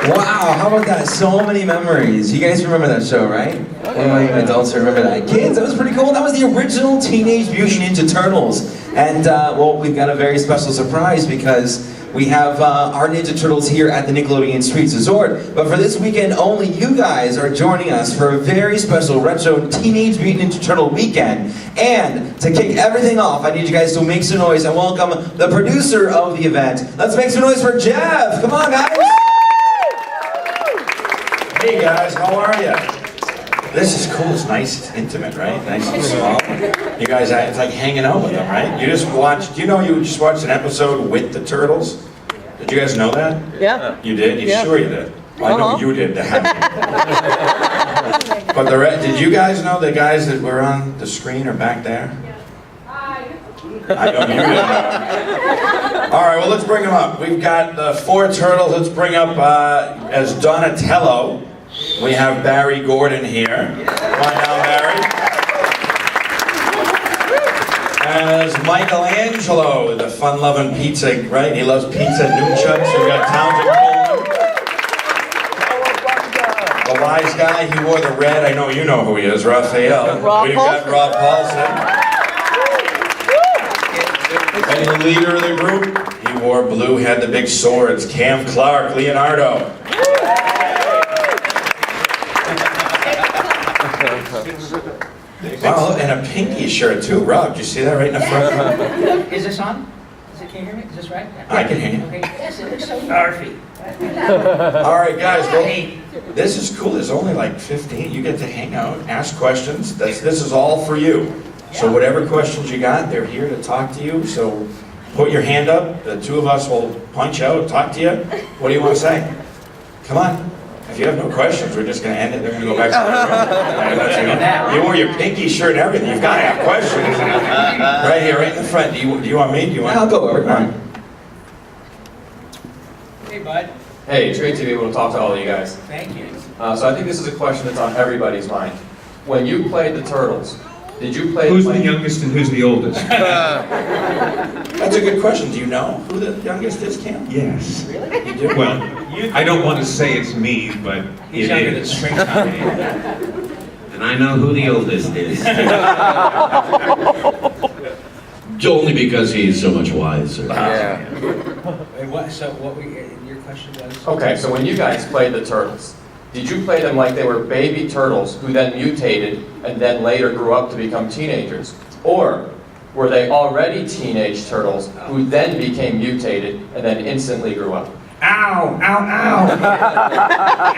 Wow, how about that? So many memories. You guys remember that show, right? Adults remember that. Kids, that was pretty cool. That was the original Teenage Mutant Ninja Turtles. And, well, we've got a very special surprise because we have our Ninja Turtles here at the Nickelodeon Streets Resort. But for this weekend only, you guys are joining us for a very special retro Teenage Mutant Ninja Turtle weekend. And to kick everything off, I need you guys to make some noise and welcome the producer of the event. Let's make some noise for Jeff. Come on, guys. Hey guys, how are you? This is cool, it's nice, it's intimate, right? Nice and small. You guys, it's like hanging out with them, right? You just watched, you just watched an episode with the Turtles? Did you guys know that? Yeah. You did? You sure you did? Well, I know you did, But did you guys know the guys that were on the screen are back there? I know you did. All right, well, let's bring them up. We've got the 4 turtles. Let's bring up as Donatello. We have Barry Gordon here. Come on down, Barry. As Michelangelo, the fun-loving pizza, right? He loves pizza, nunchucks. We've got Townsend Coleman. The wise guy, he wore the red. I know you know who he is, Raphael. We've got Rob Paulson. And the leader of the group, he wore blue, had the big swords. Cam Clark, Leonardo. Wow, and a pinky shirt too. Rob, did you see that right in the front? Is this on? Can you hear me? Is this right? I can hear you. Okay. Yes, it looks so narfy. All right, guys, well, this is cool. There's only like 15. You get to hang out, ask questions. This is all for you. So whatever questions you got, they're here to talk to you. So put your hand up. The 2 of us will punch out, talk to you. What do you want to say? Come on. If you have no questions, we're just going to end it. They're going to go back to their room. You wore your pinky shirt and everything. You've got to have questions. Right here, right in the front. Do you want me? I'll go over. Hey, bud. Hey, it's great to be able to talk to all of you guys. Thank you. So I think this is a question that's on everybody's mind. When you played the Turtles, did you play... Who's the youngest and who's the oldest? That's a good question. Do you know who the youngest is, Cam? Yes. Really? You do? Well, I don't want to say it's me, but He's it younger than is. springtime. And I know who the oldest is. Only because he's so much wiser. Wait, what? So what? Your question was? Okay, so when you guys played the Turtles, did you play them like they were baby turtles who then mutated and then later grew up to become teenagers? Or were they already teenage turtles who then became mutated and then instantly grew up? Ow! Ow! Ow!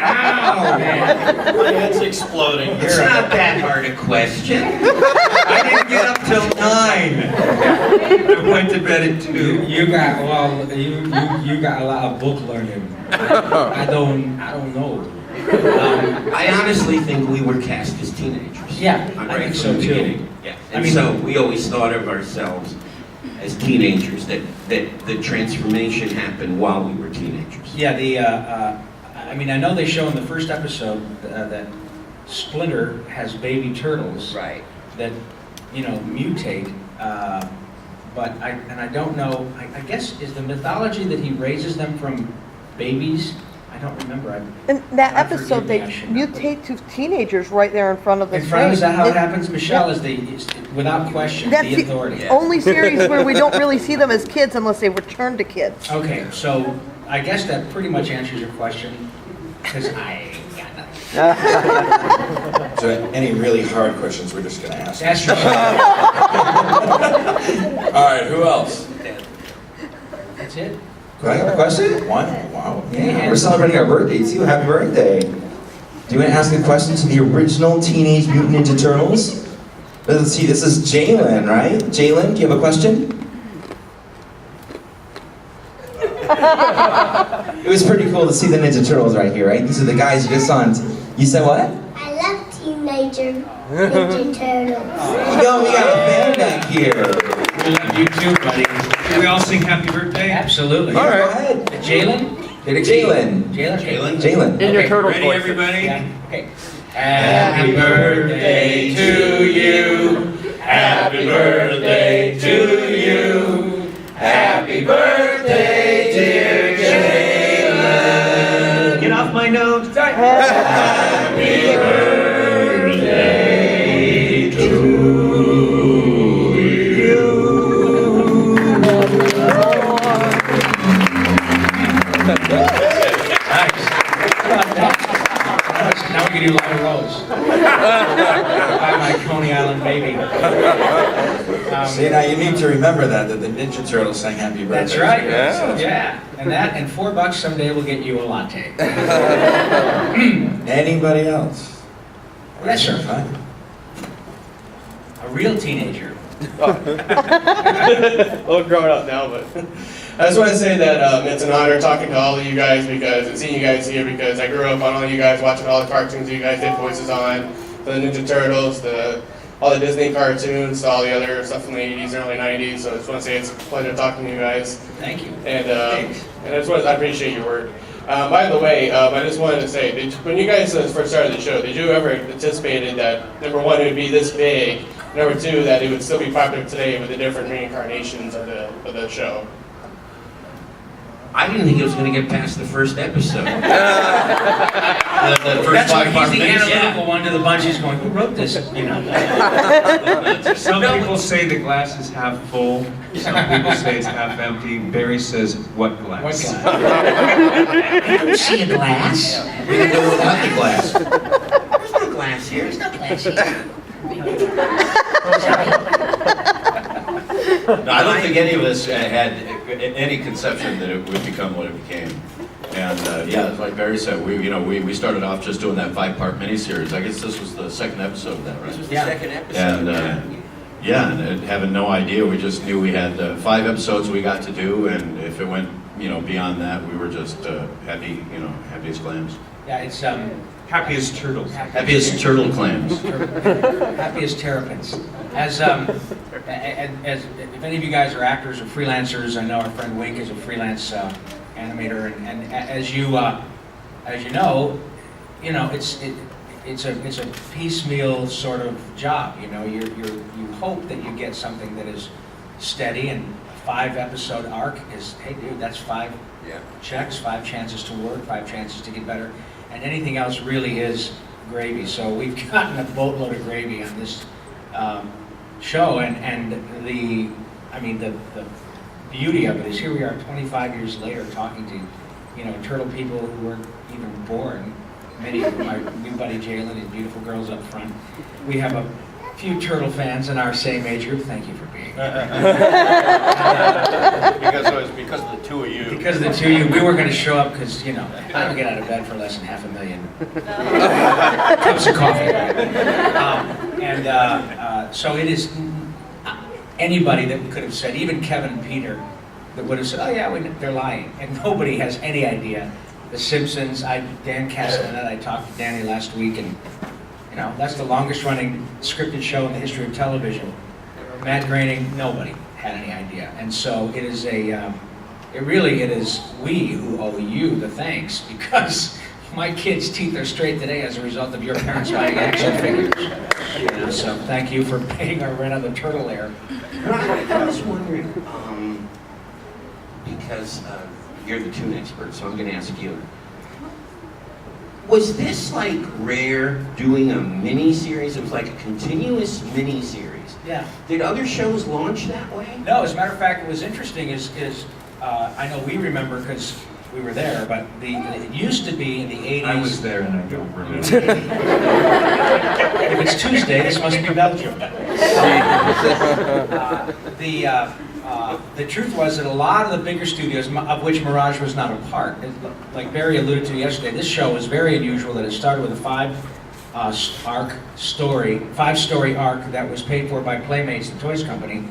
Ow! My head's exploding. It's not that hard a question. I didn't get up till 9. I went to bed at 2. You got you got a lot of book learning. I don't know. I honestly think we were cast as teenagers. Yeah, Right I think from so the too. beginning. Yeah. I And mean- so we always thought of ourselves as teenagers, that the transformation happened while we were teenagers. Yeah. I mean, I know they show in the first episode that Splinter has baby turtles. Right. That mutate. But I don't know. I guess is the mythology that he raises them from babies. I don't remember. In that God episode, forgive me, they I should know. mutate to teenagers right there in front of the In front, is that how it screen. happens? Michelle is without question, That's the authority. the only series where we don't really see them as kids unless they return to kids. Okay, so I guess that pretty much answers your question, because I ain't got nothing. So any really hard questions, we're just going to ask. Ask Michelle. All right, who else? That's it? Do I have a question? One? Wow. Yeah, we're celebrating our birthday too. Happy birthday. Do you want to ask a question to the original Teenage Mutant Ninja Turtles? Let's see, this is Jalen, right? Jalen, do you have a question? It was pretty cool to see the Ninja Turtles right here, right? These are the guys you just saw. You said what? I love Teenager Ninja Turtles. Yo, we got a fan back here. We love you too, buddy. Can we all sing happy birthday? Absolutely. All right, go ahead. Jalen? Jalen. Jalen? In your Okay, turtle Ready, voice. everybody? Yeah, okay. Happy birthday to you. Happy birthday to you. Happy birthday, dear Jalen. Get off See, now you need to remember that the Ninja Turtles sang Happy Birthday. That's right. to you guys, so- Yeah. And $4 someday will get you a latte. Anybody else? Yes, sir. Fine. A real teenager. Well, growing up now, but I just want to say that it's an honor talking to all of you guys and seeing you guys here because I grew up on all of you guys watching all the cartoons you guys did voices on, the Ninja Turtles, all the Disney cartoons, all the other stuff from the 80s, early 90s. So I just want to say it's a pleasure talking to you guys. Thank you. And I appreciate your work. By the way, I just wanted to say, when you guys first started the show, did you ever anticipated that number one, it would be this big? Number two, that it would still be popular today with the different reincarnations of the show. I didn't think it was going to get past the first episode. the first That's why 5 he's the minutes, analytical one to the bunch. He's going, who wrote this? You know. Some people say the glass is half full. Some people say it's half empty. Barry says, what glass? What glass? I don't see a glass. We can go without the glass. There's no glass here. There's no glass here. No, I don't think any of us had any conception that it would become what it became. And yeah, like Barry said, we started off just doing that 5-part miniseries. I guess this was the second episode of that, right? This was the second episode. And and having no idea, we just knew we had 5 episodes we got to do, and if it went, beyond that, we were just happy, happy as clams. Yeah, it's Happy as turtles. Happy as turtle clams. happy as terrapins. As if any of you guys are actors or freelancers, I know our friend Wink is a freelance animator, and as you know, it's a piecemeal sort of job. You hope that you get something that is steady, and a 5-episode arc is, hey dude, that's 5 checks, 5 chances to work, 5 chances to get better, and anything else really is gravy. So we've gotten a boatload of gravy on this show, and the beauty of it is here we are 25 years later talking to turtle people who weren't even born. Many of them, our new buddy Jalen and beautiful girls up front. We have a few turtle fans in our same age group. Thank you for being here. Because of the two of you. Because of the two of you, we were going to show up because, I don't get out of bed for less than $500,000 cups of coffee. So it is anybody that could have said, even Kevin and Peter, that would have said, oh yeah, they're lying. And nobody has any idea. The Simpsons, Dan Castellaneta, I talked to Danny last week, and that's the longest running scripted show in the history of television. Matt Groening, nobody had any idea. And so it is it is we who owe you the thanks, because my kids' teeth are straight today as a result of your parents buying action figures. So thank you for paying our rent on the turtle lair. I was wondering, because you're the tune expert, so I'm going to ask you. Was this like rare doing a mini-series? It was like a continuous mini-series. Yeah. Did other shows launch that way? No, as a matter of fact, what was interesting is I know we remember because we were there, but it used to be in the 80s. I was there and I don't remember. If it's Tuesday, this must be Belgium. The truth was that a lot of the bigger studios, of which Mirage was not a part, like Barry alluded to yesterday, this show was very unusual that it started with a 5-story arc that was paid for by Playmates, the toys company,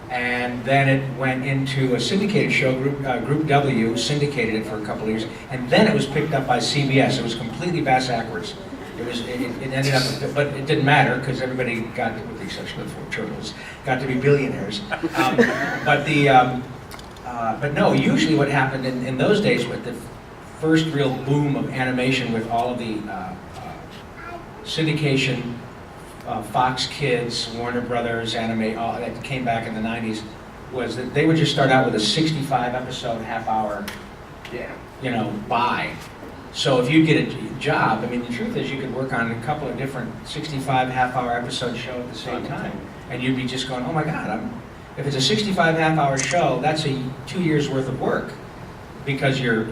and then it went into a syndicated show, Group W syndicated it for a couple of years, and then it was picked up by CBS. It was completely backwards. It ended up, but it didn't matter because everybody got, with the exception of the 4 turtles, got to be billionaires. But no, usually what happened in those days with the first real boom of animation with all of the syndication, Fox Kids, Warner Brothers, anime, all that came back in the 90s, was that they would just start out with a 65-episode, half-hour, buy. So if you get a job, the truth is you could work on a couple of different 65 half-hour episode show at the same time, and you'd be just going, oh my God, if it's a 65 half-hour show, that's 2 years worth of work, because you're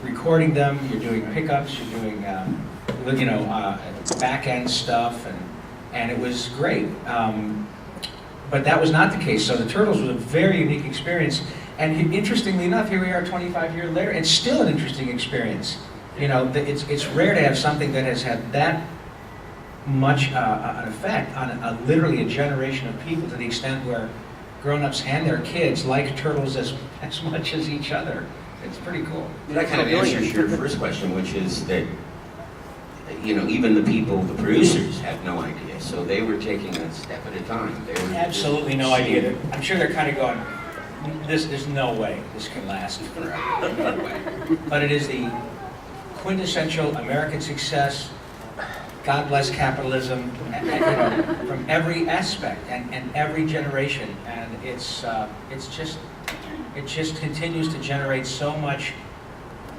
recording them, you're doing pickups, you're doing back-end stuff, and it was great. but that was not the case. So the Turtles was a very unique experience. And interestingly enough, here we are 25 years later, it's still an interesting experience. You know, it's rare to have something that has had that much an effect on literally a generation of people, to the extent where grown-ups and their kids like Turtles as much as each other. It's pretty cool. That kind of answers your first question, which is that, you know, even the people, the producers, had no idea. So they were taking it a step at a time. They were Absolutely no idea. I'm sure they're kind of going, there's no way this can last forever. No way. But it is the quintessential American success. God bless capitalism, you know, from every aspect and every generation, and it just continues to generate so much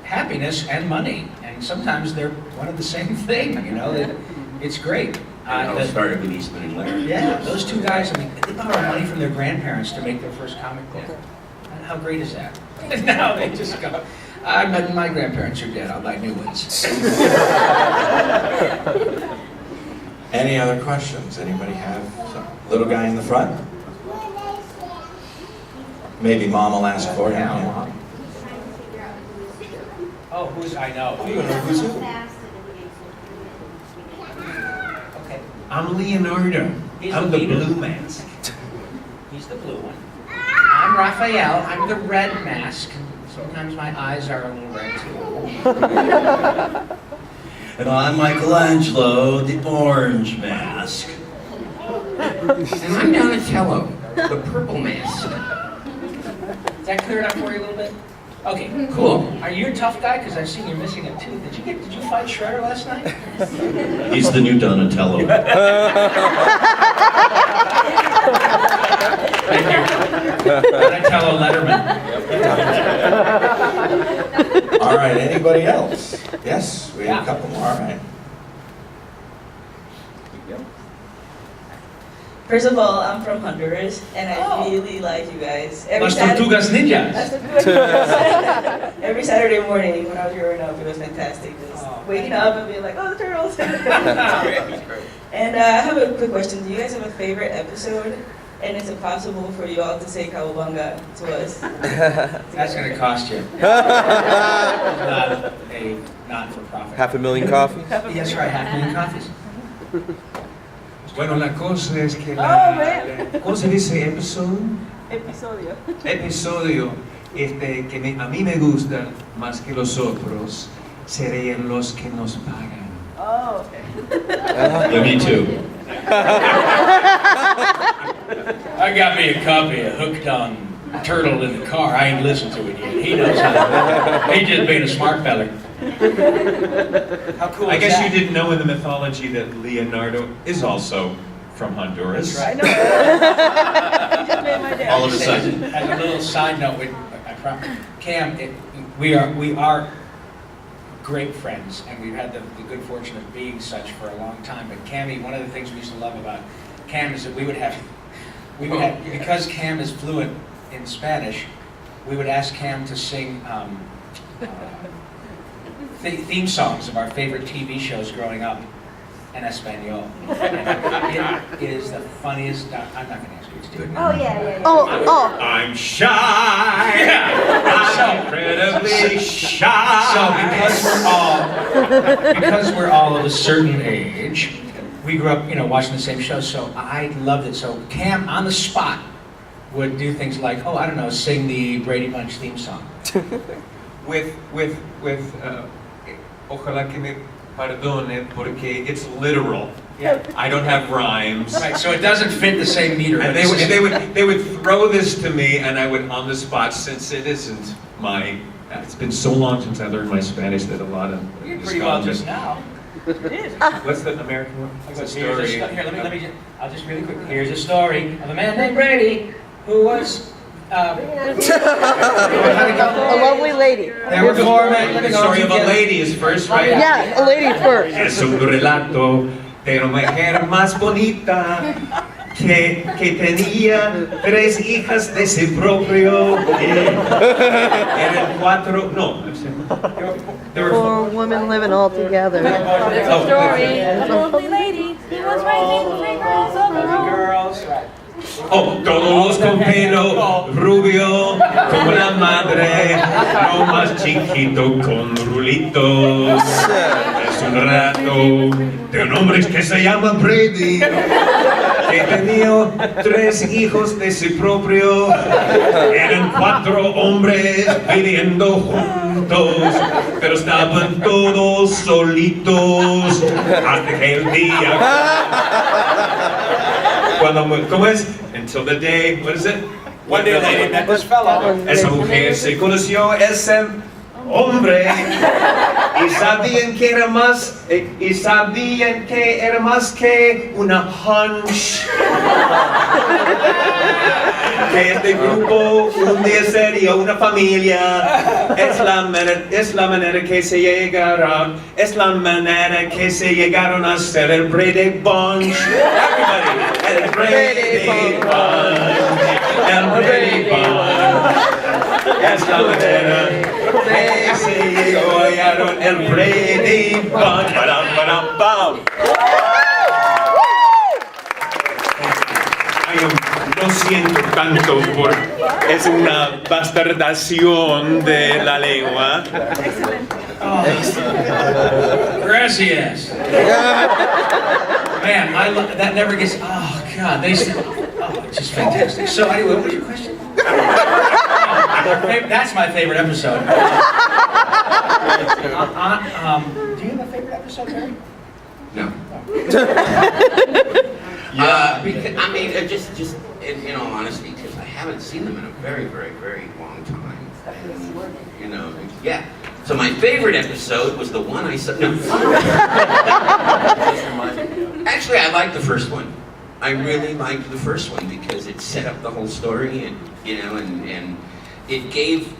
happiness and money, and sometimes they're one and the same thing. You know, it's great. It all started with Eastman and Larry. Yeah, those two guys. I mean, they borrowed money from their grandparents to make their first comic book. And how great is that? Now they just go, my grandparents are dead, I'll buy new ones. Any other questions? Anybody have some? Little guy in the front? Maybe Mom will ask for him. Yeah. Oh, I know. Who's who? Okay. I'm Leonardo. He's I'm the the leader. blue mask. He's the blue one. I'm Raphael. I'm the red mask. Sometimes my eyes are a little red too. And I'm Michelangelo, the orange mask. And I'm Donatello, the purple mask. Is that cleared up for you a little bit? Okay, Cool. Are you a tough guy? Because I've seen you're missing a tooth. Did you fight Shredder last night? He's the new Donatello. Thank you. Donatello Letterman. All right, anybody else? Yes, we have a couple more, all right. First of all, I'm from Honduras, and I really like you guys. Las Tortugas Ninjas. Every Saturday morning when I was growing up, it was fantastic. Just waking up and being like, oh, the turtles. And I have a quick question. Do you guys have a favorite episode? And is it possible for you all to say Cowabunga to us? That's going to cost you. Not a not-for-profit. $500,000 coffee? Yes, right, $500,000 coffees. Bueno, la cosa es que ¿cómo se dice episodio? Episodio. Episodio que a mí me gusta más que los otros serían los que nos pagan. Oh, okay. Yeah, me too. I got me a copy of Hooked on Turtle in the car. I ain't listened to it yet. He knows how. He's just being a smart feller. How cool I is guess that? you didn't know in the mythology that Leonardo is also from Honduras. That's right. I know. You just made my day. All of a sudden. As a little side note, Cam, we are great friends, and we've had the good fortune of being such for a long time. But Cammy, one of the things we used to love about Cam is that we would have, because Cam is fluent in Spanish, we would ask Cam to sing theme songs of our favorite TV shows growing up in Espanol. It is the funniest. I'm not going to ask you to do it now. Oh, yeah. Oh. I'm shy. I'm incredibly shy. So because we're all of a certain age, we grew up, watching the same shows. So I loved it. So Cam, on the spot, would do things like, I don't know, sing the Brady Bunch theme song. with ojalá que me perdone porque it's literal. Yeah. I don't have rhymes. Right. So it doesn't fit the same meter. And they would throw this to me, and I would on the spot, since it isn't my. It's been so long since I learned my Spanish that a lot of. You did pretty well just now. What's the American one? Here, let me I'll just really quick. Here's a story of a man named Brady who was. A lovely lady. There were four men living The on story of a together. lady is first, right? Yeah, a lady first. Es un relato de una mujer más bonita que tenía 3 hijas de su propio. Eran 4. No, there were 4 women living all together. There's a story of a lovely lady who was raising 3 girls of her own. Girls, right. Oh, todos con pelo rubio, como la madre, no más chiquito con rulitos. Es un rato de un hombre que se llama Brady, que tenía 3 hijos de sí propio. Eran 4 hombres viviendo juntos, pero estaban todos solitos hasta que el día ¿cómo es? Until the day, what is it? One day they met this fellow. Esa mujer se conoció ese hombre y sabían que era más que una hunch. Que este grupo un día sería una familia. Es la manera que se llegaron. Es la manera que se llegaron a ser el Brady Bunch. Everybody, el Brady Bunch. El Brady Bunch. Es la manera que se llegaron el Brady Bunch. Ba-dum-ba-dum-bum. Lo siento tanto por... Es una bastardación de la lengua. Gracias. Man, that never gets... Oh, God. It's just fantastic. So anyway, what was your question? That's my favorite episode. Do you have a favorite episode, Barry? No. Because, I mean, just in all honesty, because I haven't seen them in a very, very, very long time. And, you know, yeah. So my favorite episode was the one I saw. No. Actually, I liked the first one. I really liked the first one because it set up the whole story, and you know, and it gave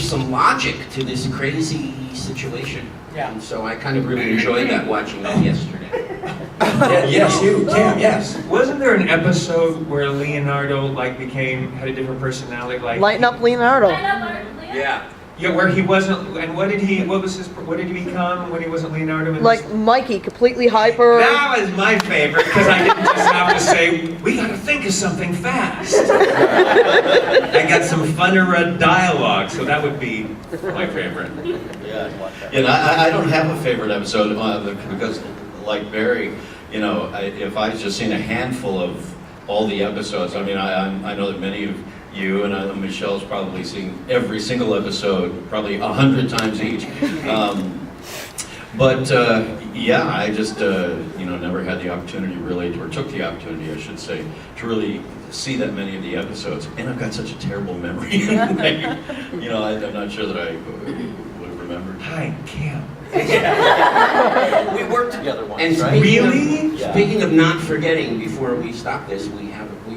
some logic to this crazy situation. Yeah. And so I kind of really enjoyed that, watching that yesterday. Yes, you can. Yes. Wasn't there an episode where Leonardo had a different personality? Lighten up Leonardo. Yeah. Yeah, where he wasn't, and what did he become when he wasn't Leonardo? Like Mikey, completely hyper. That was my favorite, because I didn't just have to say, we gotta think of something fast. I got some funner dialogue, so that would be my favorite. Yeah, I don't have a favorite episode because, like Barry, you know, if I've just seen a handful of all the episodes, I mean, I know that many of you and Michelle's probably seen every single episode, probably 100 times each. Yeah, I just never had the opportunity really, or took the opportunity, I should say, to really see that many of the episodes. And I've got such a terrible memory. I'm not sure that I would have remembered. Hi, Cam. We worked together once, and right? Really? Speaking of not forgetting, before we stop this, we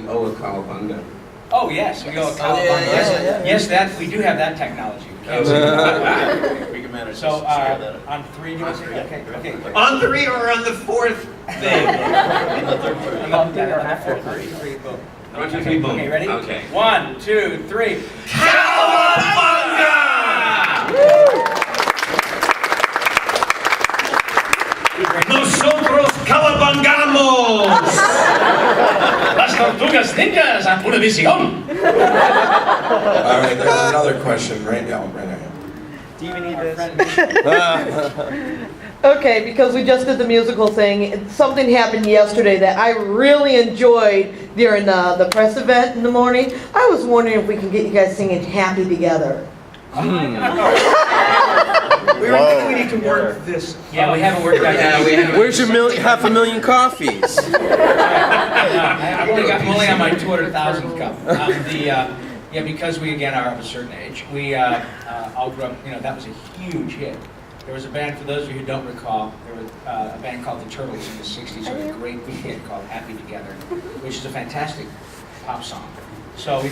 owe a cowabunga. Oh yes, we go. Yes, that we do have that technology. We can manage So to share that. on 3, do you want to say? Okay. On 3 or on the 4th thing? On the third part. On 3, boom. 1, 2, 3, boom. Okay, ready? Okay. 1, 2, 3. Cowabunga! Nosotros cowabungamos! Las tortugas ninjas a una misión. All right, there's another question right now. Do you even need this? Okay, because we just did the musical thing, something happened yesterday that I really enjoyed during the press event in the morning. I was wondering if we can get you guys singing Happy together. We need to work this. Yeah, we haven't worked out yet. Where's your 500,000 coffees? I'm only on my 200,000th cup. Because we again are of a certain age, we all grew up. That was a huge hit. There was a band, for those of you who don't recall, there was a band called the Turtles in the '60s. There was a great hit called "Happy Together," which is a fantastic pop song. So we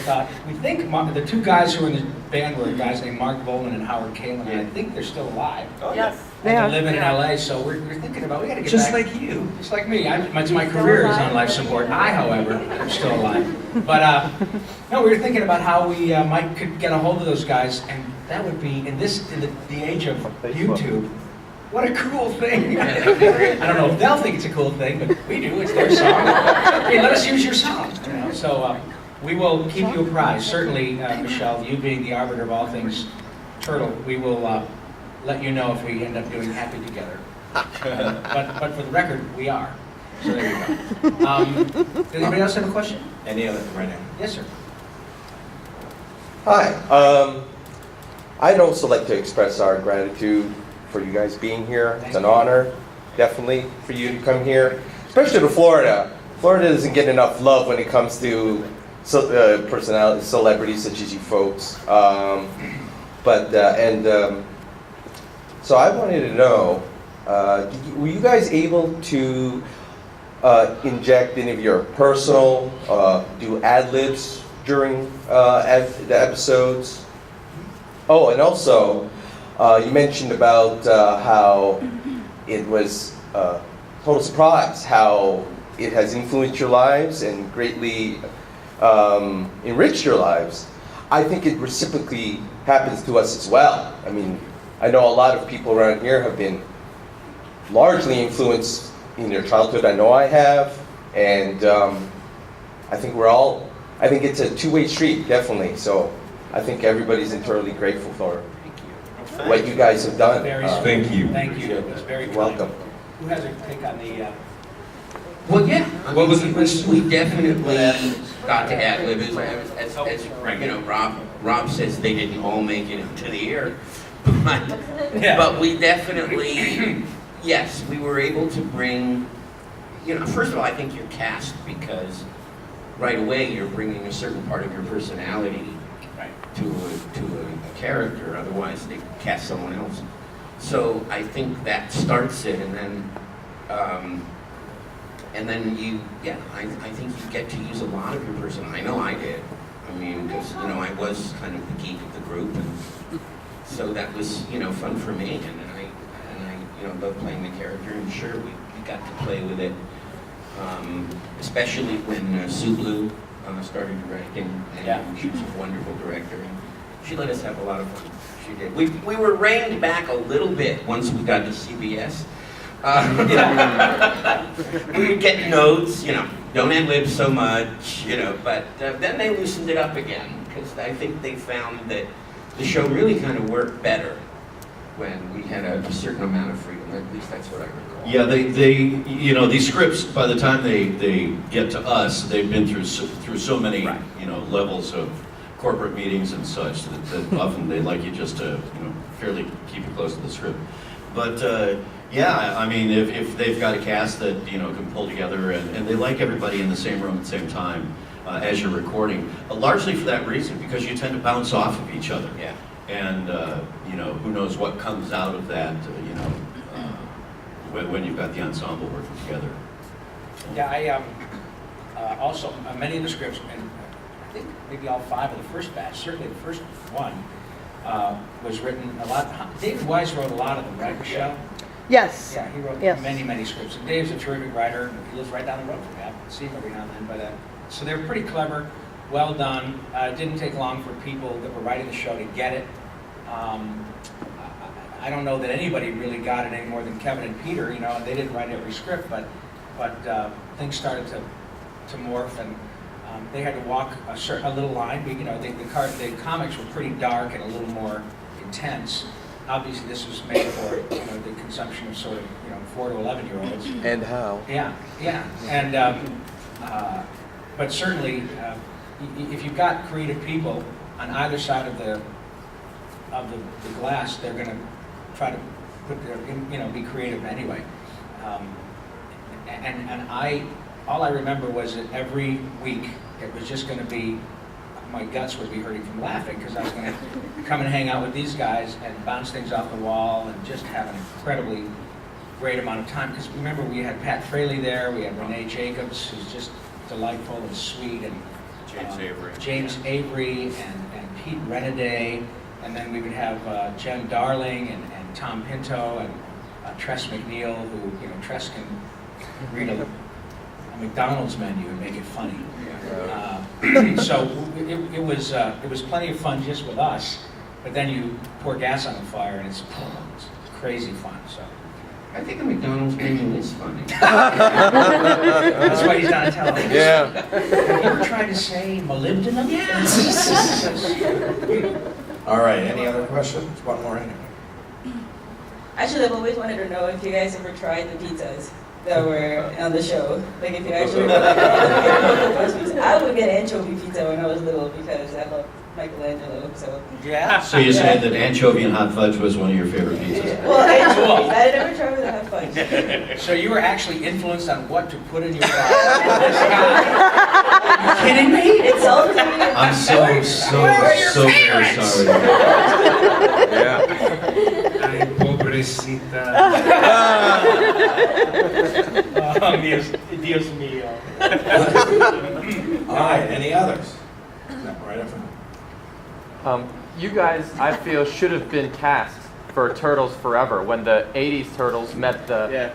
think the 2 guys who were in the band were guys named Mark Bolan and Howard Kalin, and I think they're still alive. Oh, yes. And they're living in LA, so we're thinking about, we gotta get Just back. like you. Just like me. My career is on life support. I, however, am still alive. But no, we were thinking about how we could get a hold of those guys, and that would be, in the age of YouTube, what a cool thing. I don't know if they'll think it's a cool thing, but we do. It's their song. Hey, let us use your song. So we will keep you apprised. Certainly, Michele, you being the arbiter of all things turtle, we will let you know if we end up doing Happy Together. But for the record, we are. So there you go. Does anybody else have a question? Any other right now? Yes, sir. Hi. I'd also like to express our gratitude for you guys being here. It's an honor, definitely, for you to come here, especially to Florida. Florida doesn't get enough love when it comes to personalities, celebrities such as you folks. So I wanted to know, were you guys able to inject any of your personal, do ad-libs during the episodes? Oh, and also, you mentioned about how it was a total surprise, how it has influenced your lives and greatly enriched your lives. I think it reciprocally happens to us as well. I mean, I know a lot of people around here have been largely influenced in their childhood. I know I have, and I think I think it's a two-way street, definitely. So I think everybody's entirely grateful for what you guys have done. Thank you. Thank you. It's very kind. Welcome. Who has a take on the... Well, yeah. What was the question? We definitely got to ad-lib. As you know, Rob says they didn't all make it into the air. But we definitely, yes, we were able to bring, first of all, I think you're cast because right away you're bringing a certain part of your personality to a character, otherwise they cast someone else. So I think that starts it, and then you, I think you get to use a lot of your person. I know I did. I mean, because I was kind of the geek of the group, and so that was fun for me, and I loved playing the character. And sure, we got to play with it, especially when Sue Blue started directing, and she was a wonderful director, and she let us have a lot of fun. She did. We were reined back a little bit once we got to CBS. We would get notes, don't ad-lib so much, but then they loosened it up again, because I think they found that the show really kind of worked better when we had a certain amount of freedom. At least that's what I recall. Yeah, they these scripts, by the time they get to us, they've been through so many, levels of corporate meetings and such that often they like you just to, fairly keep it close to the script. But yeah, I mean, if they've got a cast that can pull together and they like everybody in the same room at the same time as you're recording, largely for that reason, because you tend to bounce off of each other. Yeah. And who knows what comes out of that, when you've got the ensemble working together. Yeah, I also many of the scripts, and I think maybe all 5 of the first batch, certainly the first one, was written a lot. Dave Weiss wrote a lot of them, right, Michele? Yes. Yeah, he wrote many scripts. And Dave's a terrific writer. He lives right down the road from me. I see him every now and then. But so they're pretty clever, well done. It didn't take long for people that were writing the show to get it. I don't know that anybody really got it any more than Kevin and Peter. They didn't write every script, but things started to morph, and they had to walk a little line. The comics were pretty dark and a little more intense. Obviously, this was made for the consumption of sort of 4 to 11-year-olds. And how? Yeah, and but certainly, if you've got creative people on either side of the glass, they're going to try to put their be creative anyway. All I remember was that every week it was just going to be, my guts would be hurting from laughing, because I was going to come and hang out with these guys and bounce things off the wall and just have an incredibly great amount of time. Because remember, we had Pat Fraley there, we had Renee Jacobs, who's just delightful and sweet, and James Avery and Pete Renaday, and then we would have Jen Darling and Tom Pinto and Tress McNeil, who Tress can read a McDonald's menu and make it funny. So it was plenty of fun just with us, but then you pour gas on the fire and it's crazy fun. So I think the McDonald's menu is funny. That's why he's not television. Yeah. Have you ever tried to say molybdenum? Yes. All right, any other questions? One more anyway. Actually, I've always wanted to know if you guys ever tried the pizzas that were on the show. Like if you actually I would get anchovy pizza when I was little because I love Michelangelo. So Yeah. So you're saying that anchovy and hot fudge was one of your favorite pizzas? well, anchovies. I never tried with the hot fudge. So you were actually influenced on what to put in your fries. Are you kidding me? It's all to me. I'm so very sorry. Yeah. Ay, pobrecita. Oh, Dios mío. All right, any others? No, right up front. You guys, I feel, should have been cast for Turtles Forever when the 80s Turtles met the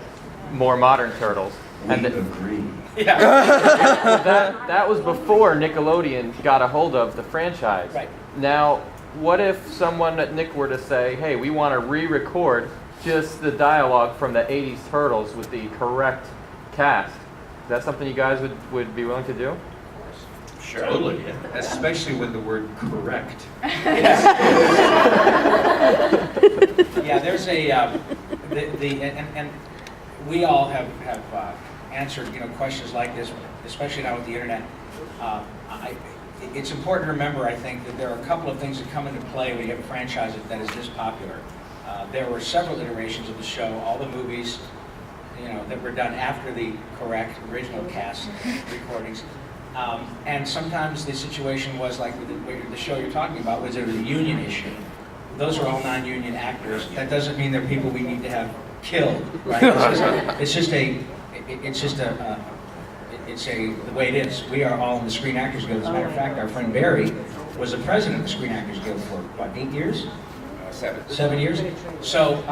more modern Turtles. And agree. Yeah. that was before Nickelodeon got a hold of the franchise. Right. Now, what if someone at Nick were to say, hey, we want to re-record just the dialogue from the 80s Turtles with the correct cast? Is that something you guys would be willing to do? Sure. Totally, yeah. Especially with the word correct. Yeah, there's a and we all have answered questions like this, especially now with the internet. It's important to remember, I think, that there are a couple of things that come into play when you have a franchise that is this popular. There were several iterations of the show, all the movies, that were done after the correct original cast recordings. And sometimes the situation was like with the show you're talking about, was it was a union issue. Those are all non-union actors. That doesn't mean they're people we need to have killed, right? It's the way it is. We are all in the Screen Actors Guild. As a matter of fact, our friend Barry was the president of the Screen Actors Guild for, what, 8 years? 7 years. So,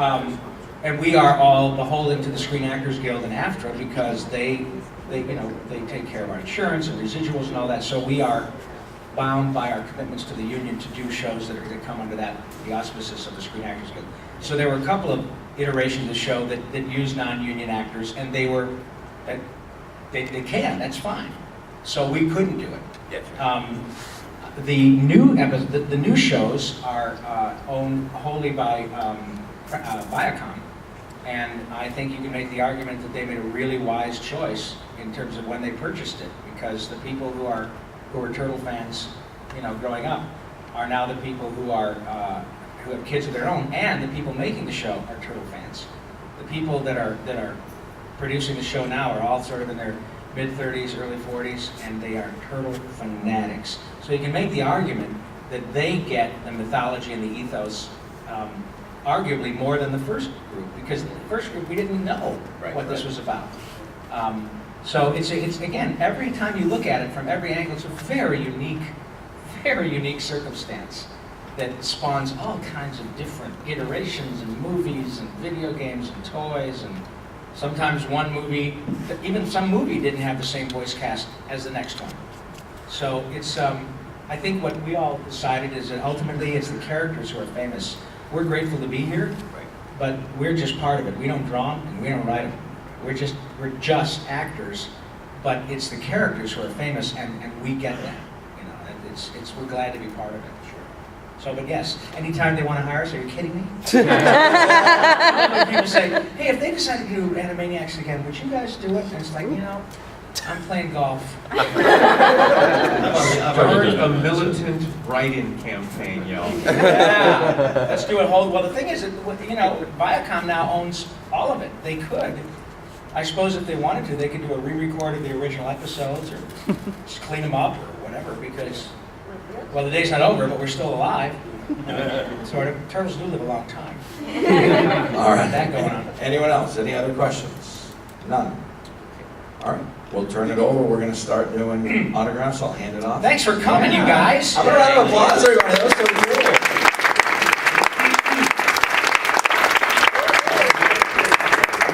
and we are all beholden to the Screen Actors Guild and AFTRA because they take care of our insurance and residuals and all that. So we are bound by our commitments to the union to do shows that come under the auspices of the Screen Actors Guild. So there were a couple of iterations of the show that used non-union actors, and they can, that's fine. So we couldn't do it. The new shows are owned wholly by Viacom, and I think you can make the argument that they made a really wise choice in terms of when they purchased it, because the people who were Turtle fans, growing up, are now the people who have kids of their own, and the people making the show are Turtle fans. The people that are producing the show now are all sort of in their mid-30s, early 40s, and they are Turtle fanatics. So you can make the argument that they get the mythology and the ethos arguably more than the first group, because the first group we didn't know what this was about. So it's again, every time you look at it from every angle, it's a very unique circumstance that spawns all kinds of different iterations and movies and video games and toys, and sometimes one movie, even some movie didn't have the same voice cast as the next one. So it's, I think what we all decided is that ultimately it's the characters who are famous. We're grateful to be here, but we're just part of it. We don't draw them and we don't write them. We're just actors, but it's the characters who are famous, and we get that. We're glad to be part of it. So, but yes, anytime they want to hire us, are you kidding me? People say, hey, if they decide to do Animaniacs again, would you guys do it? And it's like, I'm playing golf. I've heard a militant write-in campaign, y'all. Yeah, let's do it whole. Well, the thing is, that, Viacom now owns all of it. They could. I suppose if they wanted to, they could do a re-record of the original episodes, or just clean them up, or whatever, because, well, the day's not over, but we're still alive. Sort of. Turtles do live a long time. All right. That going on. Anyone else? Any other questions? None. All right. We'll turn it over. We're going to start doing autographs. I'll hand it off. Thanks for coming, you guys. Have a round of applause, everybody. That was so cool.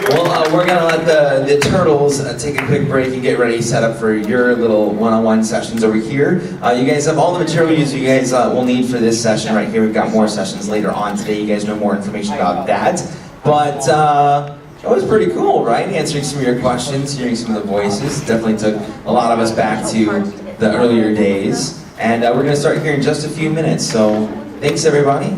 Well, we're going to let the Turtles take a quick break and get ready, set up for your little one-on-one sessions over here. You guys have all the materials you guys will need for this session right here. We've got more sessions later on today. You guys know more information about that. But That was pretty cool, right? Answering some of your questions, hearing some of the voices. Definitely took a lot of us back to the earlier days. And we're going to start here in just a few minutes. So thanks, everybody.